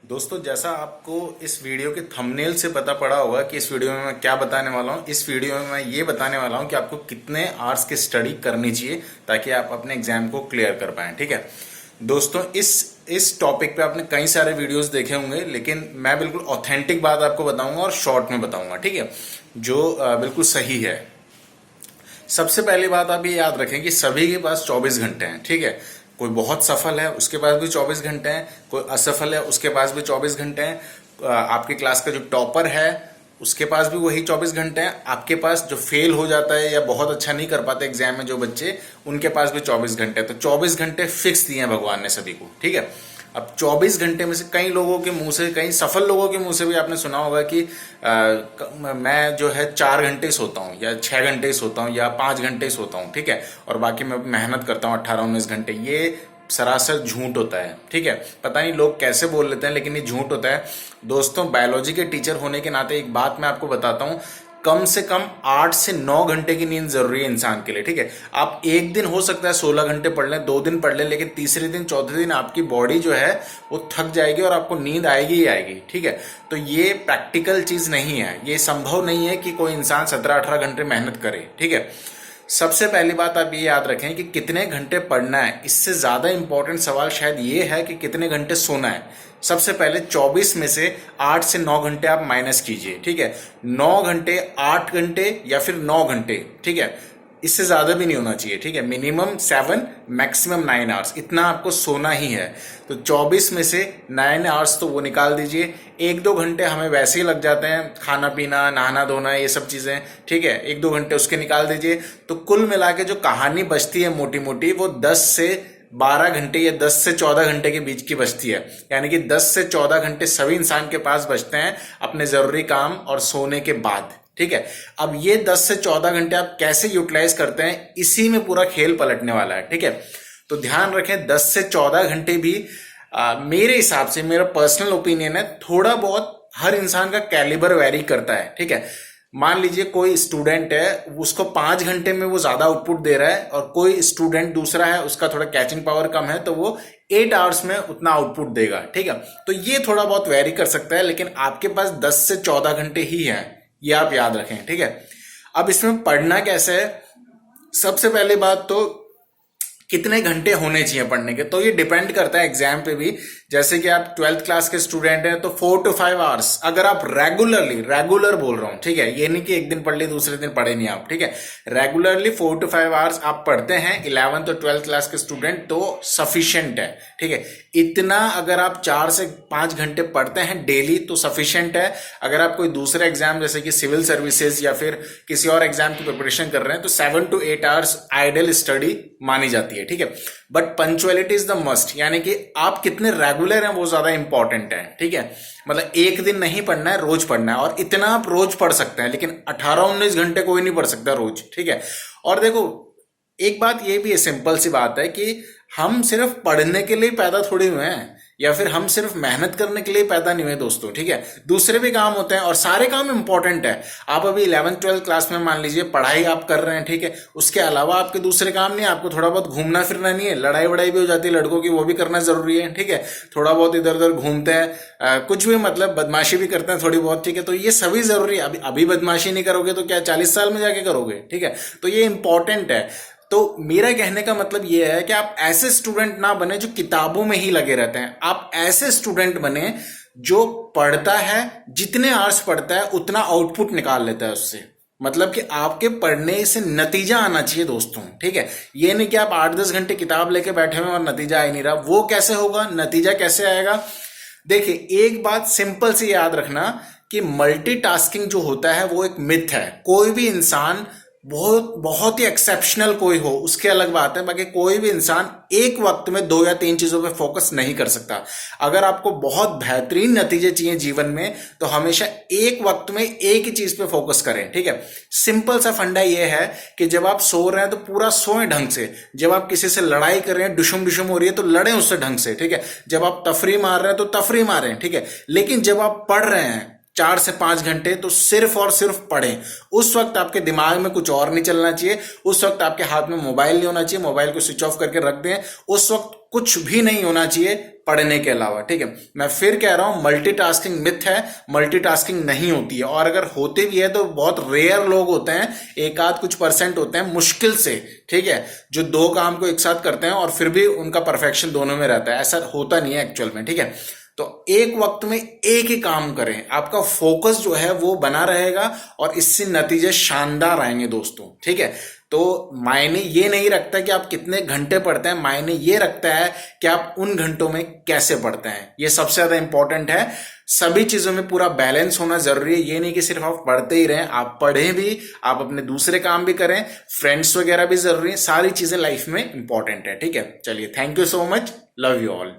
दोस्तों, जैसा आपको इस वीडियो के थंबनेल से पता पड़ा होगा कि इस वीडियो में मैं क्या बताने वाला हूँ। इस वीडियो में मैं ये बताने वाला हूँ कि आपको कितने आवर्स की स्टडी करनी चाहिए ताकि आप अपने एग्जाम को क्लियर कर पाएं। ठीक है दोस्तों, इस टॉपिक पे आपने कई सारे वीडियोस देखे होंगे, लेकिन मैं बिल्कुल ऑथेंटिक बात आपको बताऊंगा और शॉर्ट में बताऊंगा। ठीक है, जो बिल्कुल सही है। सबसे पहली बात आप ये याद रखें कि सभी के पास 24 घंटे हैं। ठीक है, कोई बहुत सफल है उसके पास भी 24 घंटे हैं, कोई असफल है उसके पास भी 24 घंटे हैं। आपकी क्लास का जो टॉपर है उसके पास भी वही 24 घंटे हैं। आपके पास जो फेल हो जाता है या बहुत अच्छा नहीं कर पाते एग्जाम में जो बच्चे, उनके पास भी 24 घंटे हैं। तो 24 घंटे फिक्स दिए हैं भगवान ने सभी को। ठीक है, अब 24 घंटे में से कई लोगों के मुंह से, कई सफल लोगों के मुंह से भी आपने सुना होगा कि मैं जो है 4 घंटे सोता हूँ या 6 घंटे सोता हूँ या 5 घंटे सोता हूँ। ठीक है, और बाकी मैं मेहनत करता हूँ 18-19 घंटे। ये सरासर झूठ होता है। ठीक है, पता नहीं लोग कैसे बोल लेते हैं, लेकिन ये झूठ होता है। दोस्तों, बायोलॉजी के टीचर होने के नाते एक बात मैं आपको बताता हूँ, कम से कम 8 से 9 घंटे की नींद जरूरी है इंसान के लिए। ठीक है, आप एक दिन हो सकता है 16 घंटे पढ़ लें, 2 दिन पढ़ लें, लेकिन तीसरे दिन चौथे दिन आपकी बॉडी जो है वो थक जाएगी और आपको नींद आएगी ही आएगी। ठीक है, तो ये प्रैक्टिकल चीज नहीं है, ये संभव नहीं है कि कोई इंसान 17-18 घंटे मेहनत करे। ठीक है, सबसे पहली बात आप ये याद रखें कि कितने घंटे पढ़ना है। इससे ज्यादा इंपॉर्टेंट सवाल शायद ये है कि कितने घंटे सोना है। सबसे पहले 24 में से 8 से 9 घंटे आप माइनस कीजिए। ठीक है, 9 घंटे, 8 घंटे या फिर 9 घंटे। ठीक है, इससे ज्यादा भी नहीं होना चाहिए। ठीक है, मिनिमम 7, मैक्सिमम 9 आवर्स, इतना आपको सोना ही है। तो 24 में से 9 आवर्स तो वो निकाल दीजिए। 1-2 घंटे हमें वैसे ही लग जाते हैं, खाना पीना, नहाना धोना, ये सब चीजें। ठीक है, 1-2 घंटे उसके निकाल दीजिए। तो कुल मिला के जो कहानी बचती है मोटी मोटी, वो 10 से 12 घंटे या 10 से 14 घंटे के बीच की बचती है। यानी कि 10 से 14 घंटे सभी इंसान के पास बचते हैं अपने जरूरी काम और सोने के बाद। ठीक है, अब ये 10 से 14 घंटे आप कैसे यूटिलाइज करते हैं, इसी में पूरा खेल पलटने वाला है। ठीक है, तो ध्यान रखें 10 से 14 घंटे भी मेरे हिसाब से, मेरा पर्सनल ओपिनियन है, थोड़ा बहुत हर इंसान का कैलिबर वेरी करता है। ठीक है, मान लीजिए कोई स्टूडेंट है, उसको 5 घंटे में वो ज्यादा आउटपुट दे रहा है, और कोई स्टूडेंट दूसरा है, उसका थोड़ा कैचिंग पावर कम है, तो वो 8 आवर्स में उतना आउटपुट देगा। ठीक है, तो ये थोड़ा बहुत वेरी कर सकता है, लेकिन आपके पास 10 से 14 घंटे ही है, ये आप याद रखें। ठीक है, अब इसमें पढ़ना कैसे है। सबसे पहली बात तो कितने घंटे होने चाहिए पढ़ने के, तो ये डिपेंड करता है एग्जाम पे भी। जैसे कि आप 12th क्लास के स्टूडेंट हैं तो 4 to 5 आवर्स, अगर आप रेगुलर बोल रहा हूं। ठीक है, ये नहीं कि एक दिन पढ़ ली दूसरे दिन पढ़े नहीं आप। ठीक है, रेगुलरली 4 to 5 आवर्स आप पढ़ते हैं 11th और 12th क्लास के स्टूडेंट, तो सफिशियंट है। ठीक है, इतना अगर आप 4 से 5 घंटे पढ़ते हैं डेली तो सफिशियंट है। अगर आप कोई दूसरे एग्जाम जैसे कि सिविल सर्विसेज या फिर किसी और एग्जाम की प्रिपरेशन कर रहे हैं तो 7 to 8 आवर्स आइडियल स्टडी मानी जाती है। ठीक है, but punctuality is the must, यानी कि आप कितने रेगुलर हैं वो ज्यादा इंपॉर्टेंट है। ठीक है, मतलब एक दिन नहीं पढ़ना है, रोज पढ़ना है, और इतना आप रोज पढ़ सकते हैं, लेकिन 18-19 घंटे कोई नहीं पढ़ सकता रोज। ठीक है, और देखो एक बात ये भी है, सिंपल सी बात है कि हम सिर्फ पढ़ने के लिए पैदा थोड़ी हुए हैं, या फिर हम सिर्फ मेहनत करने के लिए पैदा नहीं हुए दोस्तों। ठीक है, दूसरे भी काम होते हैं और सारे काम इंपॉर्टेंट है। आप अभी 11th-12th क्लास में मान लीजिए पढ़ाई आप कर रहे हैं, ठीक है, उसके अलावा आपके दूसरे काम नहीं है, आपको थोड़ा बहुत घूमना फिरना नहीं है, लड़ाई वड़ाई भी हो जाती है लड़कों की, वो भी करना जरूरी है। ठीक है, थोड़ा बहुत इधर उधर घूमते हैं, कुछ भी मतलब बदमाशी भी करते हैं थोड़ी बहुत। ठीक है, तो ये सभी जरूरी है। अभी बदमाशी नहीं करोगे तो क्या 40 साल में जाके करोगे। ठीक है, तो ये इंपॉर्टेंट है। तो मेरा कहने का मतलब यह है कि आप ऐसे स्टूडेंट ना बने जो किताबों में ही लगे रहते हैं। आप ऐसे स्टूडेंट बने जो पढ़ता है, जितने आवर्स पढ़ता है उतना आउटपुट निकाल लेता है उससे। मतलब कि आपके पढ़ने से नतीजा आना चाहिए दोस्तों। ठीक है, ये नहीं कि आप 8-10 घंटे किताब लेके बैठे हुए और नतीजा आ ही नहीं रहा। वो कैसे होगा, नतीजा कैसे आएगा। देखिए, एक बात सिंपल सी याद रखना कि मल्टीटास्किंग जो होता है वो एक मिथ है। कोई भी इंसान बहुत ही एक्सेप्शनल कोई हो उसके अलग बात है, बाकी कोई भी इंसान एक वक्त में 2 या 3 चीजों पे फोकस नहीं कर सकता। अगर आपको बहुत बेहतरीन नतीजे चाहिए जीवन में तो हमेशा एक वक्त में एक ही चीज पे फोकस करें। ठीक है, सिंपल सा फंडा ये है कि जब आप सो रहे हैं तो पूरा सोएं ढंग से। जब आप किसी से लड़ाई कर रहे हैं, दुशुम दुशुम हो रही है, तो लड़ें उससे ढंग से। ठीक है, जब आप तफरी मार रहे हैं तो तफरी मारें। ठीक है, लेकिन जब आप पढ़ रहे हैं 4 से 5 घंटे तो सिर्फ और सिर्फ पढ़ें। उस वक्त आपके दिमाग में कुछ और नहीं चलना चाहिए, उस वक्त आपके हाथ में मोबाइल नहीं होना चाहिए, मोबाइल को स्विच ऑफ करके रख दें। उस वक्त कुछ भी नहीं होना चाहिए पढ़ने के अलावा, ठीक है। मैं फिर कह रहा हूं, मल्टीटास्किंग मिथ है, मल्टीटास्किंग नहीं होती है, और अगर होते भी है तो बहुत रेयर लोग होते हैं, एक आध कुछ परसेंट होते हैं मुश्किल से, ठीक है, जो दो काम को एक साथ करते हैं और फिर भी उनका परफेक्शन दोनों में रहता है। ऐसा होता नहीं है एक्चुअल में, ठीक है। तो एक वक्त में एक ही काम करें, आपका फोकस जो है वो बना रहेगा और इससे नतीजे शानदार आएंगे दोस्तों, ठीक है। तो मायने ये नहीं रखता कि आप कितने घंटे पढ़ते हैं, मायने ये रखता है कि आप उन घंटों में कैसे पढ़ते हैं। ये सबसे ज्यादा इंपॉर्टेंट है। सभी चीजों में पूरा बैलेंस होना जरूरी है। ये नहीं कि सिर्फ आप पढ़ते ही रहें, आप पढ़ें भी, आप अपने दूसरे काम भी करें, फ्रेंड्स वगैरह भी जरूरी है। सारी चीजें लाइफ में इंपॉर्टेंट है, ठीक है। चलिए, thank you so much, love you all.